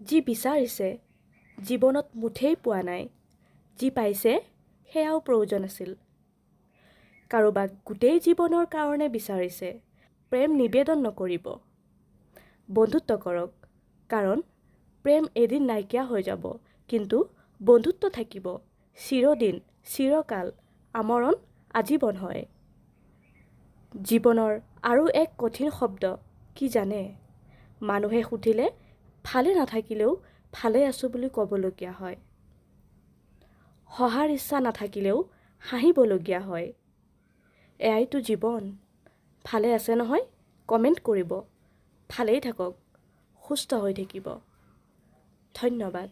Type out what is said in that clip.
যি বিচাৰিছে জীৱনত মুঠেই পোৱা নাই, যি পাইছে সেয়াও প্ৰয়োজন আছিল। কাৰোবাক গোটেই জীৱনৰ কাৰণে বিচাৰিছে, প্ৰেম নিবেদন নকৰিব। বন্ধুত্ব কৰক, কাৰণ প্ৰেম এদিন নাইকিয়া হৈ যাব, কিন্তু বন্ধুত্ব থাকিব চিৰদিন, চিৰকাল, আমৰণ আজীৱন হয়। জীৱনৰ আৰু এক কঠিন শব্দ কি জানে? মানুহে সুধিলে ভালে নাথাকিলেও ভালে আছোঁ বুলি ক'বলগীয়া হয়। সহাৰ ইচ্ছা নাথাকিলেও হাঁহিবলগীয়া হয়। এয়াইতো জীৱন। ভালে আছে নহয়? কমেণ্ট কৰিব। ভালেই থাকক, সুস্থ হৈ থাকিব। ধন্যবাদ।